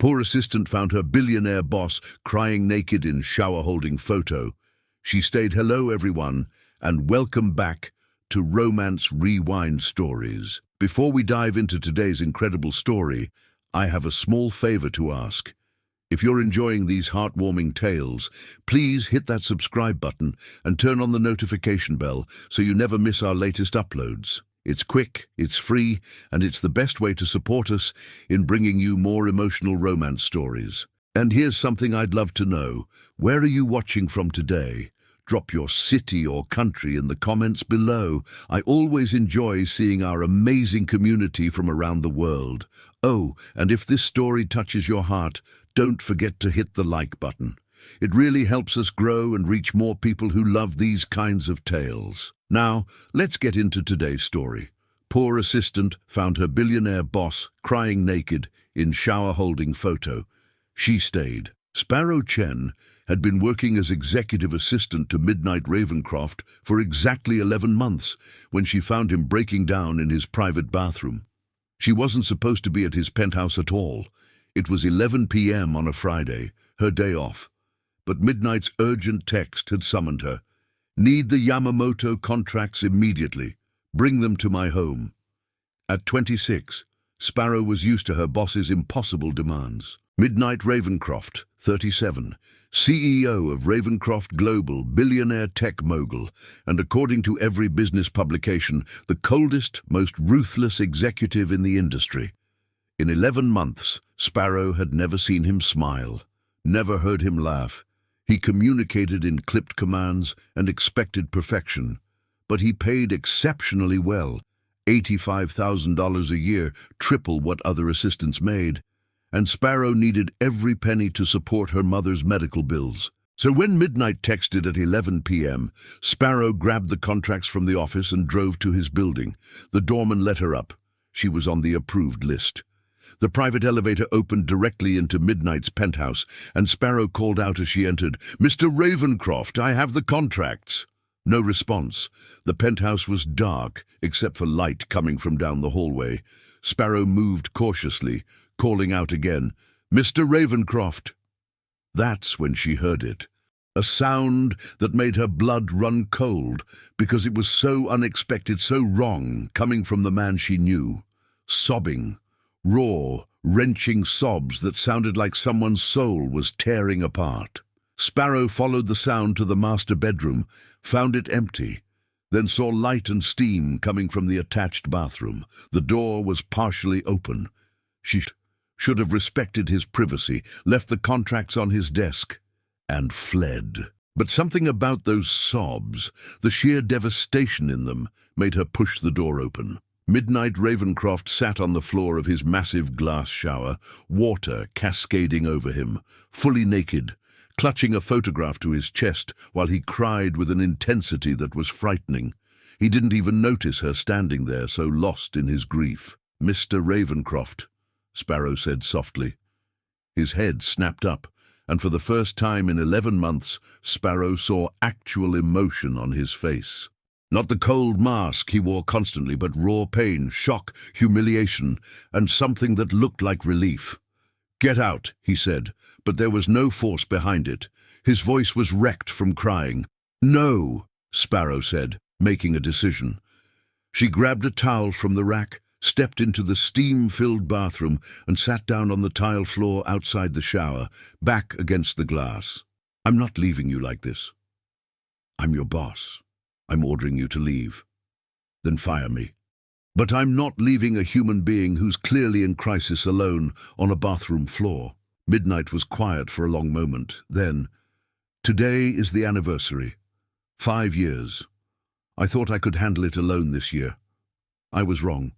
Poor assistant found her billionaire boss crying naked in shower-holding photo. She stayed hello everyone, and welcome back to Romance Rewind Stories. Before we dive into today's incredible story, I have a small favor to ask. If you're enjoying these heartwarming tales, please hit that subscribe button and turn on the notification bell so you never miss our latest uploads. It's quick, it's free, and it's the best way to support us in bringing you more emotional romance stories. And here's something I'd love to know. Where are you watching from today? Drop your city or country in the comments below. I always enjoy seeing our amazing community from around the world. Oh, and if this story touches your heart, don't forget to hit the like button. It really helps us grow and reach more people who love these kinds of tales. Now, let's get into today's story. Poor assistant found her billionaire boss crying naked in shower-holding photo. She stayed. Sparrow Chen had been working as executive assistant to Midnight Ravencroft for exactly 11 months when she found him breaking down in his private bathroom. She wasn't supposed to be at his penthouse at all. It was 11 p.m. on a Friday, her day off. But Midnight's urgent text had summoned her. Need the Yamamoto contracts immediately. Bring them to my home. At 26, Sparrow was used to her boss's impossible demands. Midnight Ravencroft, 37, CEO of Ravencroft Global, billionaire tech mogul, and according to every business publication, the coldest, most ruthless executive in the industry. In 11 months, Sparrow had never seen him smile, never heard him laugh. He communicated in clipped commands and expected perfection, but he paid exceptionally well, $85,000 a year, triple what other assistants made, and Sparrow needed every penny to support her mother's medical bills. So when Midnight texted at 11 p.m., Sparrow grabbed the contracts from the office and drove to his building. The doorman let her up. She was on the approved list. The private elevator opened directly into Midnight's penthouse, and Sparrow called out as she entered, "Mr. Ravencroft, I have the contracts." No response. The penthouse was dark, except for light coming from down the hallway. Sparrow moved cautiously, calling out again, "Mr. Ravencroft." That's when she heard it. A sound that made her blood run cold, because it was so unexpected, so wrong, coming from the man she knew. Sobbing. Raw, wrenching sobs that sounded like someone's soul was tearing apart. Sparrow followed the sound to the master bedroom, found it empty, then saw light and steam coming from the attached bathroom. The door was partially open. She should have respected his privacy, left the contracts on his desk, and fled. But something about those sobs, the sheer devastation in them, made her push the door open. Midnight Ravencroft sat on the floor of his massive glass shower, water cascading over him, fully naked, clutching a photograph to his chest while he cried with an intensity that was frightening. He didn't even notice her standing there, so lost in his grief. "Mr. Ravencroft," Sparrow said softly. His head snapped up, and for the first time in 11 months, Sparrow saw actual emotion on his face. Not the cold mask he wore constantly, but raw pain, shock, humiliation, and something that looked like relief. "Get out," he said, but there was no force behind it. His voice was wrecked from crying. "No," Sparrow said, making a decision. She grabbed a towel from the rack, stepped into the steam-filled bathroom, and sat down on the tile floor outside the shower, back against the glass. "I'm not leaving you like this. I'm your boss. I'm ordering you to leave. Then fire me. But I'm not leaving a human being who's clearly in crisis alone on a bathroom floor." Midnight was quiet for a long moment. Then, "Today is the anniversary. 5 years. I thought I could handle it alone this year. I was wrong."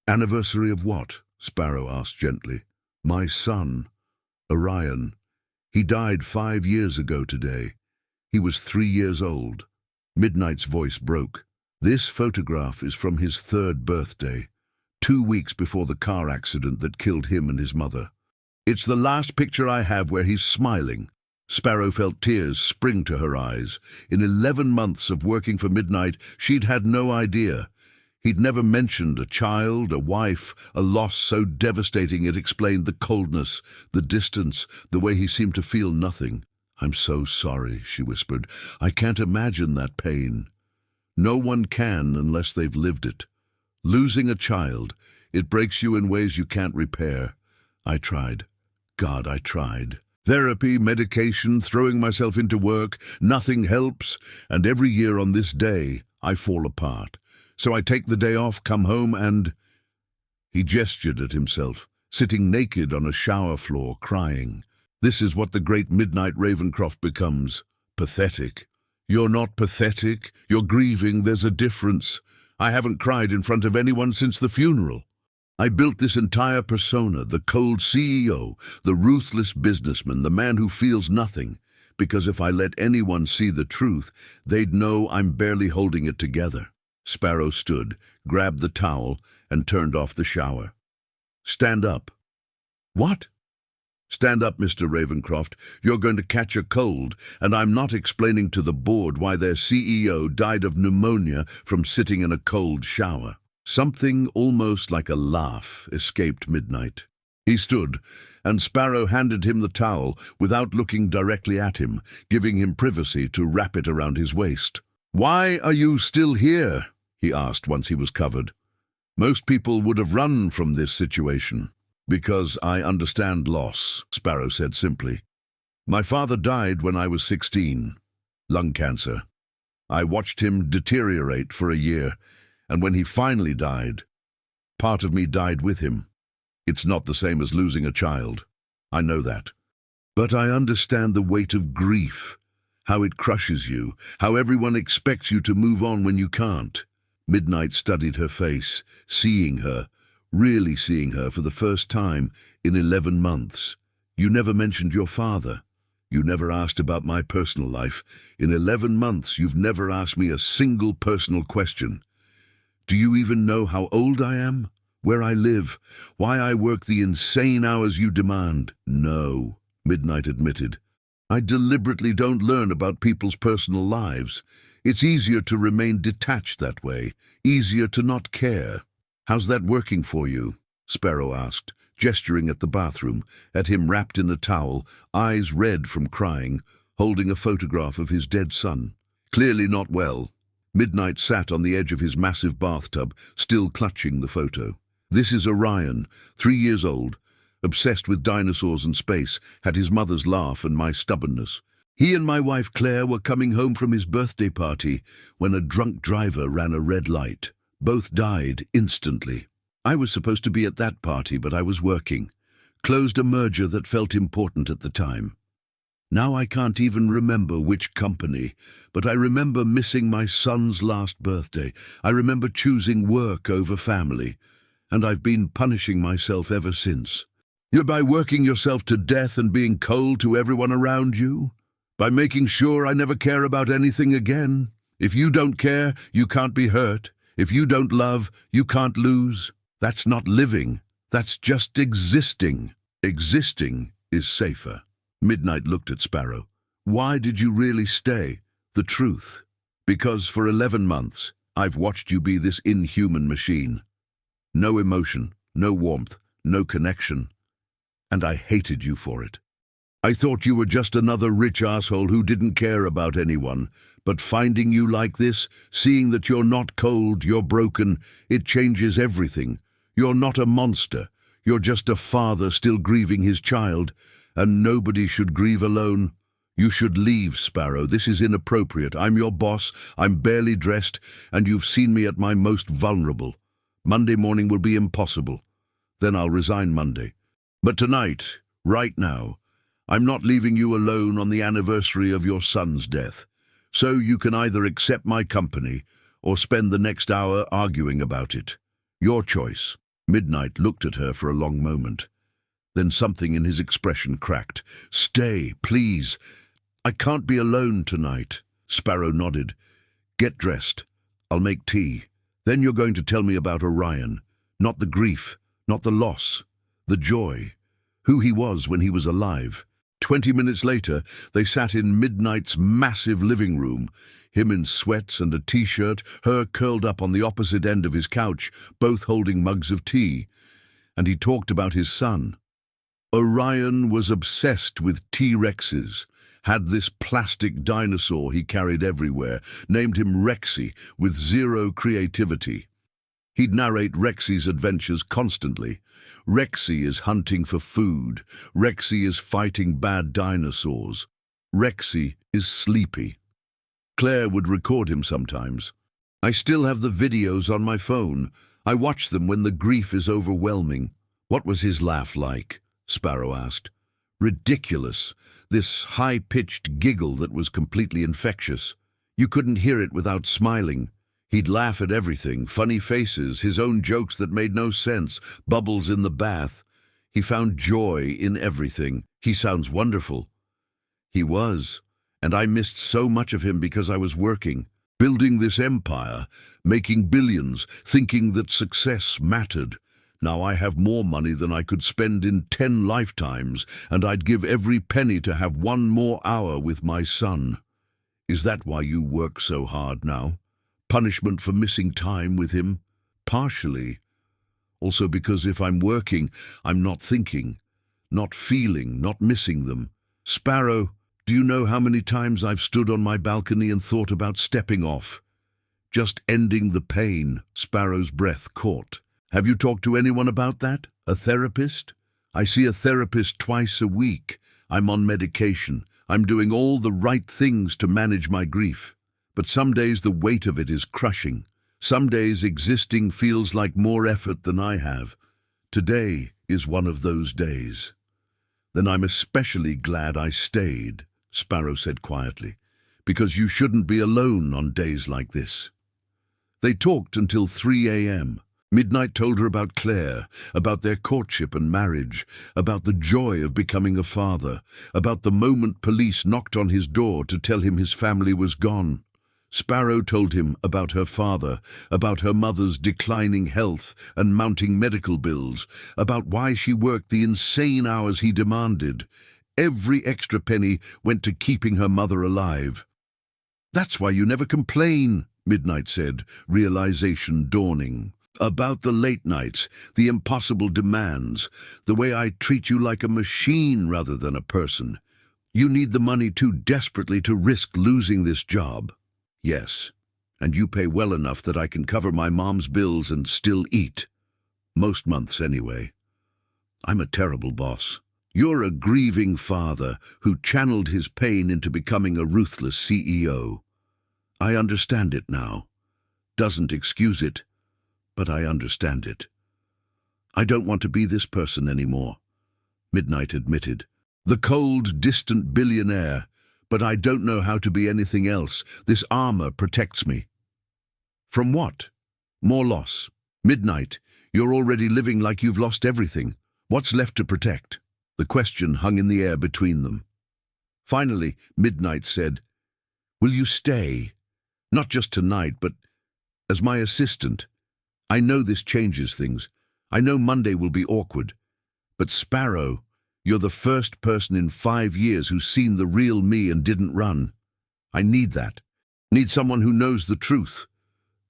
"Anniversary of what?" Sparrow asked gently. "My son, Orion. He died 5 years ago today. He was 3 years old." Midnight's voice broke. "This photograph is from his 3rd birthday, 2 weeks before the car accident that killed him and his mother. It's the last picture I have where he's smiling." Sparrow felt tears spring to her eyes. In 11 months of working for Midnight, she'd had no idea. He'd never mentioned a child, a wife, a loss so devastating it explained the coldness, the distance, the way he seemed to feel nothing. "I'm so sorry," she whispered. "I can't imagine that pain." No one can unless they've lived it. Losing a child, it breaks you in ways you can't repair. I tried. God, I tried. Therapy, medication, throwing myself into work, nothing helps, and every year on this day, I fall apart. So I take the day off, come home, and... He gestured at himself, sitting naked on a shower floor, crying. This is what the great Midnight Ravencroft becomes. Pathetic. You're not pathetic. You're grieving. There's a difference. I haven't cried in front of anyone since the funeral. I built this entire persona, the cold CEO, the ruthless businessman, the man who feels nothing, because if I let anyone see the truth, they'd know I'm barely holding it together. Sparrow stood, grabbed the towel, and turned off the shower. "Stand up." "What?" "Stand up, Mr. Ravencroft. You're going to catch a cold, and I'm not explaining to the board why their CEO died of pneumonia from sitting in a cold shower." Something almost like a laugh escaped Midnight. He stood, and Sparrow handed him the towel without looking directly at him, giving him privacy to wrap it around his waist. "Why are you still here?" he asked once he was covered. "Most people would have run from this situation." "Because I understand loss," Sparrow said simply. "My father died when I was 16. Lung cancer. I watched him deteriorate for a year, and when he finally died, part of me died with him. It's not the same as losing a child. I know that. But I understand the weight of grief, how it crushes you, how everyone expects you to move on when you can't." Midnight studied her face, seeing her, really seeing her for the first time in 11 months. "You never mentioned your father. You never asked about my personal life. In 11 months, you've never asked me a single personal question. Do you even know how old I am? Where I live? Why I work the insane hours you demand?" "No," Midnight admitted. "I deliberately don't learn about people's personal lives. It's easier to remain detached that way, easier to not care." "How's that working for you?" Sparrow asked, gesturing at the bathroom, at him wrapped in a towel, eyes red from crying, holding a photograph of his dead son. "Clearly not well." Midnight sat on the edge of his massive bathtub, still clutching the photo. "This is Orion, 3 years old, obsessed with dinosaurs and space, had his mother's laugh and my stubbornness. He and my wife Claire were coming home from his birthday party when a drunk driver ran a red light. Both died instantly. I was supposed to be at that party, but I was working. Closed a merger that felt important at the time. Now I can't even remember which company, but I remember missing my son's last birthday. I remember choosing work over family, and I've been punishing myself ever since." "You're by working yourself to death and being cold to everyone around you? By making sure I never care about anything again? If you don't care, you can't be hurt. If you don't love, you can't lose. That's not living. That's just existing. Existing is safer." Midnight looked at Sparrow. "Why did you really stay? The truth." "Because for 11 months, I've watched you be this inhuman machine. No emotion, no warmth, no connection. And I hated you for it. I thought you were just another rich asshole who didn't care about anyone. But finding you like this, seeing that you're not cold, you're broken, it changes everything. You're not a monster. You're just a father still grieving his child. And nobody should grieve alone. You should leave, Sparrow. This is inappropriate. I'm your boss. I'm barely dressed, and you've seen me at my most vulnerable. Monday morning will be impossible. Then I'll resign Monday. But tonight, right now, I'm not leaving you alone on the anniversary of your son's death. So you can either accept my company or spend the next hour arguing about it. Your choice." Midnight looked at her for a long moment. Then something in his expression cracked. "Stay, please. I can't be alone tonight." Sparrow nodded. "Get dressed. I'll make tea. Then you're going to tell me about Orion. Not the grief, not the loss, the joy. Who he was when he was alive. 20 minutes later, they sat in Midnight's massive living room, him in sweats and a t-shirt, her curled up on the opposite end of his couch, both holding mugs of tea. And he talked about his son. Orion was obsessed with T-Rexes, had this plastic dinosaur he carried everywhere, named him Rexy, with zero creativity. He'd narrate Rexy's adventures constantly. Rexy is hunting for food. Rexy is fighting bad dinosaurs. Rexy is sleepy. Claire would record him sometimes. I still have the videos on my phone. I watch them when the grief is overwhelming. What was his laugh like? Sparrow asked. Ridiculous. This high-pitched giggle that was completely infectious. You couldn't hear it without smiling. He'd laugh at everything, funny faces, his own jokes that made no sense, bubbles in the bath. He found joy in everything. He sounds wonderful. He was, and I missed so much of him because I was working, building this empire, making billions, thinking that success mattered. Now I have more money than I could spend in 10 lifetimes, and I'd give every penny to have one more hour with my son. Is that why you work so hard now? Punishment for missing time with him? Partially. Also because if I'm working, I'm not thinking, not feeling, not missing them. Sparrow, do you know how many times I've stood on my balcony and thought about stepping off? Just ending the pain. Sparrow's breath caught. Have you talked to anyone about that? A therapist? I see a therapist twice a week. I'm on medication. I'm doing all the right things to manage my grief. But some days the weight of it is crushing. Some days existing feels like more effort than I have. Today is one of those days. Then I'm especially glad I stayed, Sparrow said quietly, because you shouldn't be alone on days like this. They talked until 3 a.m. Midnight told her about Claire, about their courtship and marriage, about the joy of becoming a father, about the moment police knocked on his door to tell him his family was gone. Sparrow told him about her father, about her mother's declining health and mounting medical bills, about why she worked the insane hours he demanded. Every extra penny went to keeping her mother alive. That's why you never complain, Midnight said, realization dawning. About the late nights, the impossible demands, the way I treat you like a machine rather than a person. You need the money too desperately to risk losing this job. Yes, and you pay well enough that I can cover my mom's bills and still eat. Most months anyway. I'm a terrible boss. You're a grieving father who channeled his pain into becoming a ruthless CEO. I understand it now. Doesn't excuse it, but I understand it. I don't want to be this person anymore, Midnight admitted. The cold, distant billionaire, but I don't know how to be anything else. This armor protects me. From what? More loss. Midnight, you're already living like you've lost everything. What's left to protect? The question hung in the air between them. Finally, Midnight said, will you stay? Not just tonight, but as my assistant. I know this changes things. I know Monday will be awkward. But Sparrow, you're the first person in 5 years who's seen the real me and didn't run. I need that. Need someone who knows the truth.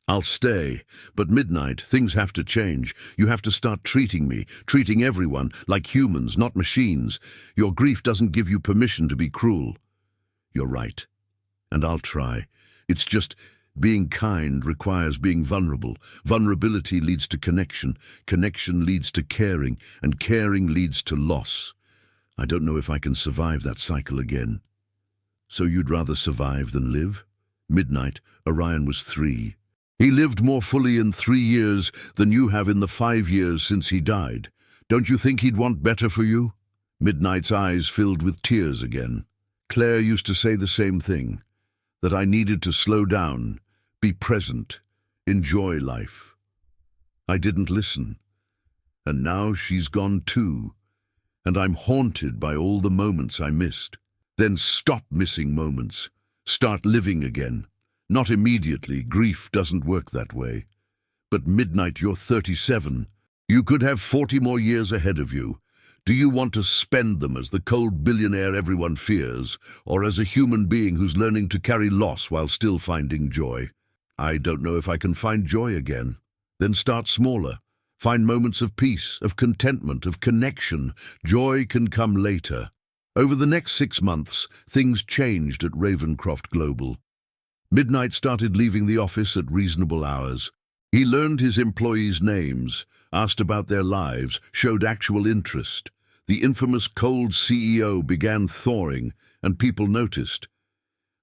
I'll stay, but Midnight, things have to change. You have to start treating me, treating everyone, like humans, not machines. Your grief doesn't give you permission to be cruel. You're right. And I'll try. It's just, being kind requires being vulnerable. Vulnerability leads to connection. Connection leads to caring, and caring leads to loss. I don't know if I can survive that cycle again. So you'd rather survive than live? Midnight, Orion was 3. He lived more fully in 3 years than you have in the 5 years since he died. Don't you think he'd want better for you? Midnight's eyes filled with tears again. Claire used to say the same thing, that I needed to slow down, be present, enjoy life. I didn't listen. And now she's gone too. And I'm haunted by all the moments I missed. Then stop missing moments. Start living again. Not immediately, grief doesn't work that way. But Midnight, you're 37. You could have 40 more years ahead of you. Do you want to spend them as the cold billionaire everyone fears, or as a human being who's learning to carry loss while still finding joy? I don't know if I can find joy again. Then start smaller. Find moments of peace, of contentment, of connection. Joy can come later. Over the next 6 months, things changed at Ravencroft Global. Midnight started leaving the office at reasonable hours. He learned his employees' names, asked about their lives, showed actual interest. The infamous cold CEO began thawing, and people noticed.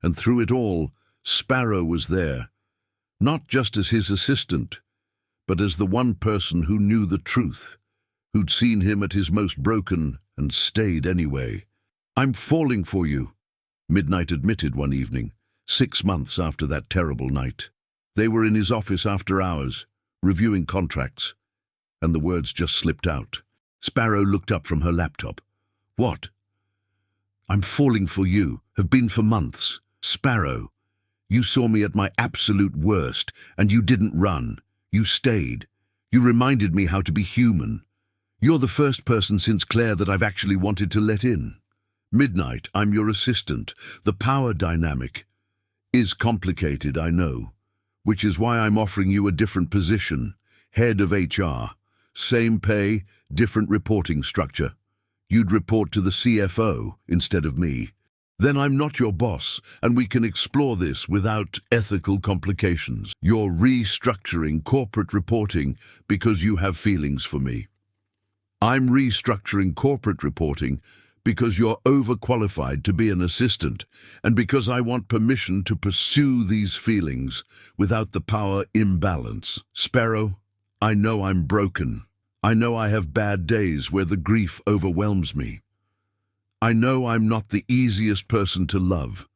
And through it all, Sparrow was there, not just as his assistant, but as the one person who knew the truth, who'd seen him at his most broken and stayed anyway. "I'm falling for you," Midnight admitted one evening, 6 months after that terrible night. They were in his office after hours, reviewing contracts, and the words just slipped out. Sparrow looked up from her laptop. "What?" "I'm falling for you, have been for months. Sparrow, you saw me at my absolute worst, and you didn't run. You stayed. You reminded me how to be human. You're the first person since Claire that I've actually wanted to let in. Midnight, I'm your assistant. The power dynamic is complicated, I know, which is why I'm offering you a different position, head of HR. Same pay, different reporting structure. You'd report to the CFO instead of me. Then I'm not your boss, and we can explore this without ethical complications. You're restructuring corporate reporting because you have feelings for me. I'm restructuring corporate reporting because you're overqualified to be an assistant, and because I want permission to pursue these feelings without the power imbalance. Sparrow, I know I'm broken. I know I have bad days where the grief overwhelms me. I know I'm not the easiest person to love,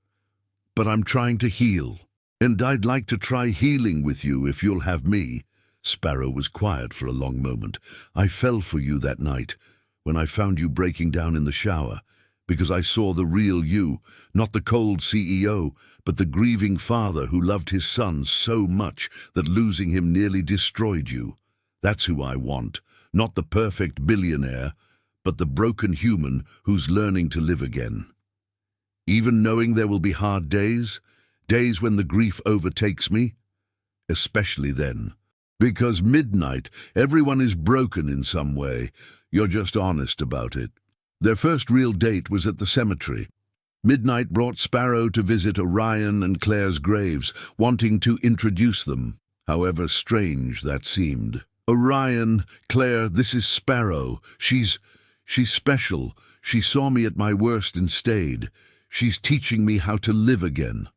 but I'm trying to heal, and I'd like to try healing with you if you'll have me." Sparrow was quiet for a long moment. "I fell for you that night, when I found you breaking down in the shower, because I saw the real you, not the cold CEO, but the grieving father who loved his son so much that losing him nearly destroyed you. That's who I want, not the perfect billionaire, but the broken human who's learning to live again. Even knowing there will be hard days, days when the grief overtakes me, especially then. Because Midnight, everyone is broken in some way. You're just honest about it." Their first real date was at the cemetery. Midnight brought Sparrow to visit Orion and Claire's graves, wanting to introduce them, however strange that seemed. "Orion, Claire, this is Sparrow. She's special. She saw me at my worst and stayed. She's teaching me how to live again.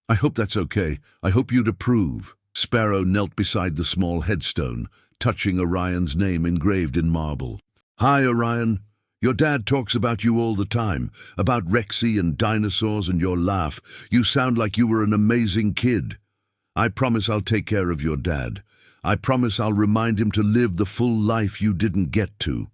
I hope that's okay. I hope you'd approve." Sparrow knelt beside the small headstone, touching Orion's name engraved in marble. "Hi, Orion. Your dad talks about you all the time, about Rexy and dinosaurs and your laugh. You sound like you were an amazing kid. I promise I'll take care of your dad. I promise I'll remind him to live the full life you didn't get to."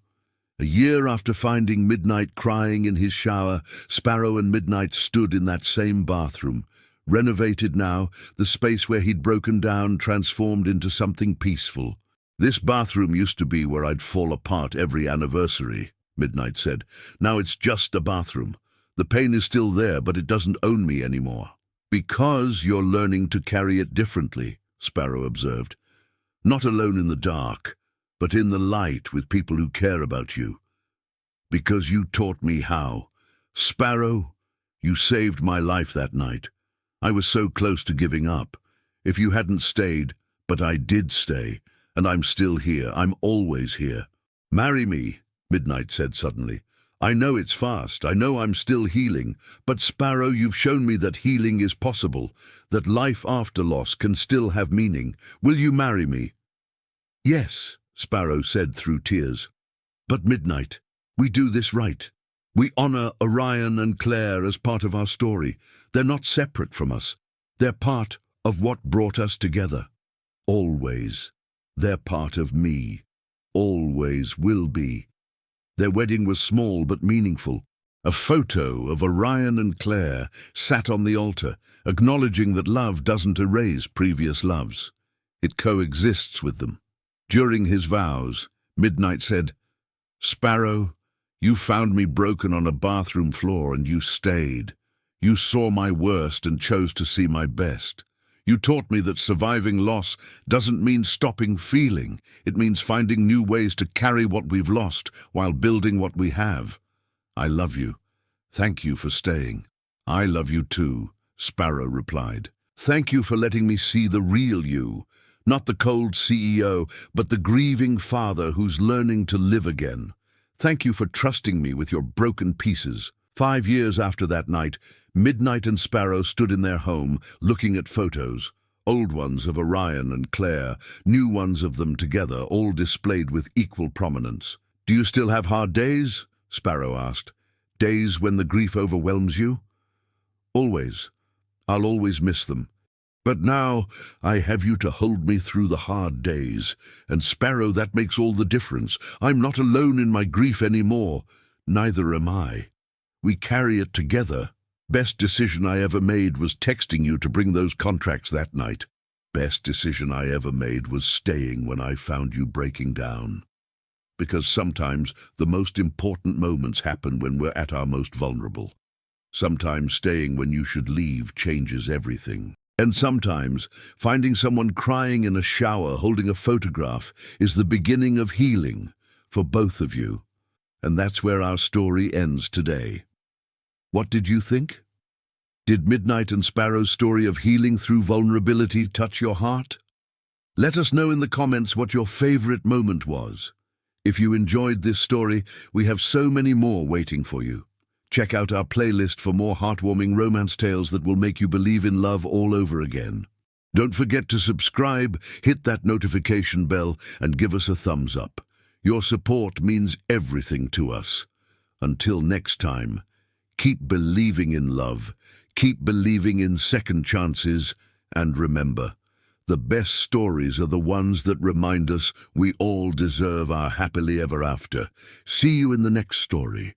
A year after finding Midnight crying in his shower, Sparrow and Midnight stood in that same bathroom. Renovated now, the space where he'd broken down transformed into something peaceful. "This bathroom used to be where I'd fall apart every anniversary," Midnight said. "Now it's just a bathroom. The pain is still there, but it doesn't own me anymore." "Because you're learning to carry it differently," Sparrow observed. "Not alone in the dark, but in the light with people who care about you. Because you taught me how. Sparrow, you saved my life that night. I was so close to giving up. If you hadn't stayed, but I did stay, and I'm still here. I'm always here." "Marry me," Midnight said suddenly. "I know it's fast. I know I'm still healing. But Sparrow, you've shown me that healing is possible, that life after loss can still have meaning. Will you marry me?" "Yes," Sparrow said through tears. "But Midnight, we do this right. We honor Orion and Claire as part of our story. They're not separate from us. They're part of what brought us together. Always. They're part of me. Always will be." Their wedding was small but meaningful. A photo of Orion and Claire sat on the altar, acknowledging that love doesn't erase previous loves. It coexists with them. During his vows, Midnight said, "Sparrow, You found me broken on a bathroom floor and you stayed. You saw my worst and chose to see my best. You taught me that surviving loss doesn't mean stopping feeling. It means finding new ways to carry what we've lost while building what we have. I love you. Thank you for staying. I love you too, Sparrow replied. Thank you for letting me see the real you, not the cold CEO, but the grieving father who's learning to live again. Thank you for trusting me with your broken pieces. 5 years after that night, Midnight and Sparrow stood in their home, looking at photos. Old ones of Orion and Claire, new ones of them together, all displayed with equal prominence. Do you still have hard days? Sparrow asked. Days when the grief overwhelms you? Always. I'll always miss them. But now I have you to hold me through the hard days. And Sparrow, that makes all the difference. I'm not alone in my grief anymore. Neither am I. We carry it together. Best decision I ever made was texting you to bring those contracts that night. Best decision I ever made was staying when I found you breaking down. Because sometimes the most important moments happen when we're at our most vulnerable. Sometimes staying when you should leave changes everything. And sometimes finding someone crying in a shower holding a photograph is the beginning of healing for both of you. And that's where our story ends today. What did you think? Did Midnight and Sparrow's story of healing through vulnerability touch your heart? Let us know in the comments what your favorite moment was. If you enjoyed this story, we have so many more waiting for you. Check out our playlist for more heartwarming romance tales that will make you believe in love all over again. Don't forget to subscribe, hit that notification bell, and give us a thumbs up. Your support means everything to us. Until next time, keep believing in love, keep believing in second chances, and remember, the best stories are the ones that remind us we all deserve our happily ever after. See you in the next story.